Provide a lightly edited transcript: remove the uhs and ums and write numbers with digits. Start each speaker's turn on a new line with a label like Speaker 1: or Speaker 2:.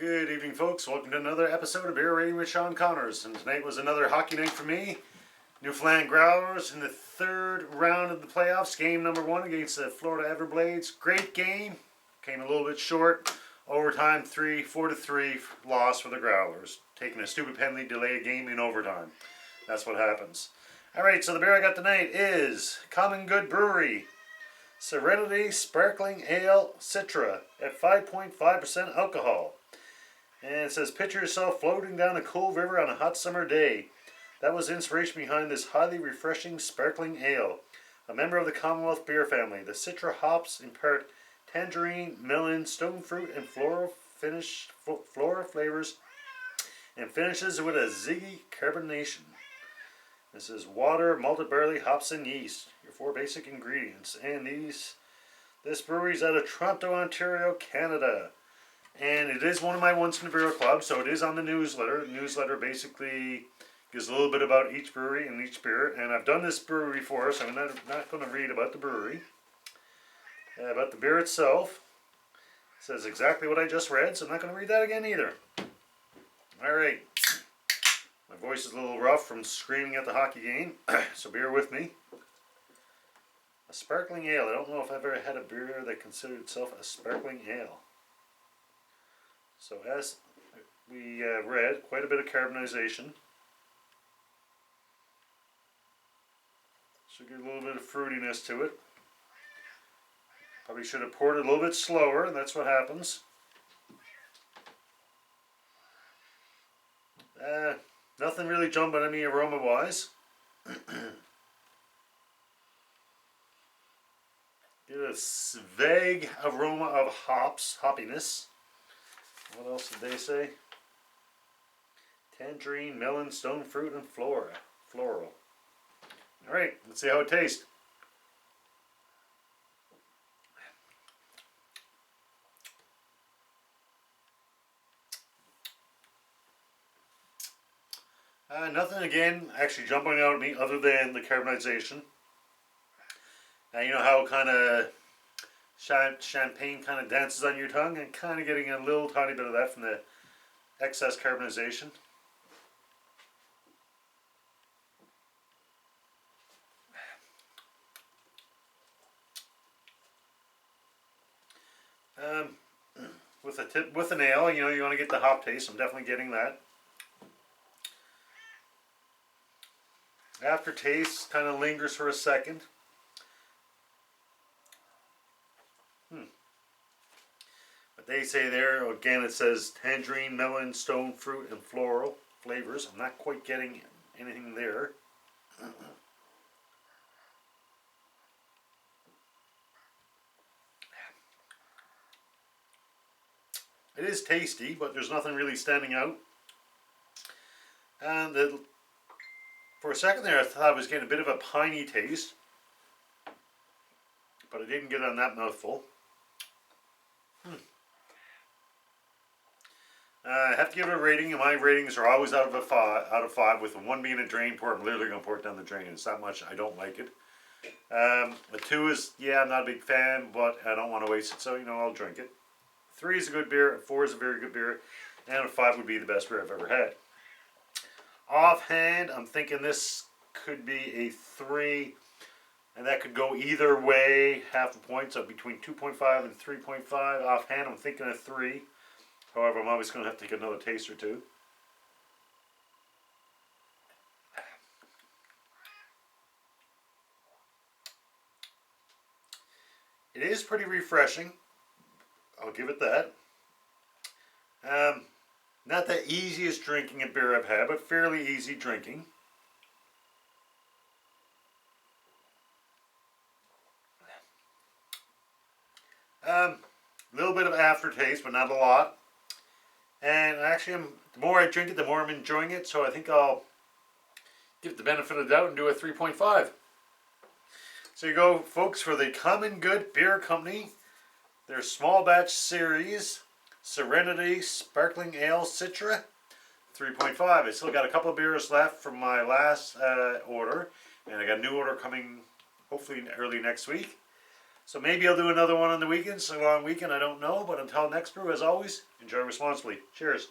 Speaker 1: Good evening, folks. Welcome to another episode of Beer Rating with Sean Connors. And tonight was another hockey night for me. Newfoundland Growlers in the third round of the playoffs. Game number 1 against the Florida Everblades. Great game. Came a little bit short. Overtime 4-3 loss for the Growlers. Taking a stupid penalty, delay a game in overtime. That's what happens. Alright, so the beer I got tonight is Common Good Brewery Serenity Sparkling Ale Citra at 5.5% alcohol. And it says, picture yourself floating down a cold river on a hot summer day. That was the inspiration behind this highly refreshing sparkling ale. A member of the Commonwealth beer family, the Citra hops impart tangerine, melon, stone fruit, and flora flavors, and finishes with a ziggy carbonation. This is water, malted barley, hops, and yeast, your 4 basic ingredients. And this brewery's out of Toronto, Ontario, Canada. And it is one of my Once in a Beer Club, so it is on the newsletter. The newsletter basically gives a little bit about each brewery and each beer. And I've done this brewery before, so I'm not going to read about the brewery. About the beer itself, it says exactly what I just read, so I'm not going to read that again either. Alright, my voice is a little rough from screaming at the hockey game, so bear with me. A sparkling ale. I don't know if I've ever had a beer that considered itself a sparkling ale. So as we read, quite a bit of carbonization. Should get a little bit of fruitiness to it. Probably should have poured it a little bit slower, and that's what happens. Nothing really jumping at me aroma-wise. Get a vague aroma of hoppiness. What else did they say? Tangerine, melon, stone fruit, and floral. Alright, let's see how it tastes. Nothing again actually jumping out at me other than the carbonization. You know how kind of champagne kind of dances on your tongue, and kind of getting a little tiny bit of that from the excess carbonization. With an ale, you know, you want to get the hop taste. I'm definitely getting that. Aftertaste kind of lingers for a second. But they say there, again, it says tangerine, melon, stone fruit, and floral flavors. I'm not quite getting anything there. It is tasty, but there's nothing really standing out. And for a second there, I thought I was getting a bit of a piney taste, but I didn't get on that mouthful. I have to give it a rating, and my ratings are always out of 5, with a 1 being a drain pour. I'm literally going to pour it down the drain. It's that much. I don't like it. A 2 is, yeah, I'm not a big fan, but I don't want to waste it, so, you know, I'll drink it. 3 is a good beer, a 4 is a very good beer, and a 5 would be the best beer I've ever had. Offhand, I'm thinking this could be a 3, and that could go either way, half a point, so between 2.5 and 3.5. Offhand, I'm thinking a 3. However, I'm always going to have to take another taste or two. It is pretty refreshing. I'll give it that. Not the easiest drinking of beer I've had, but fairly easy drinking. A little bit of aftertaste, but not a lot. And actually, the more I drink it, the more I'm enjoying it. So I think I'll give it the benefit of the doubt and do a 3.5. So you go, folks, for the Common Good Beer Company. Their small batch series, Serenity Sparkling Ale Citra, 3.5. I still got a couple of beers left from my last order, and I got a new order coming hopefully early next week. So maybe I'll do another one on the weekend. So long weekend, I don't know. But until next brew, as always, enjoy responsibly. Cheers.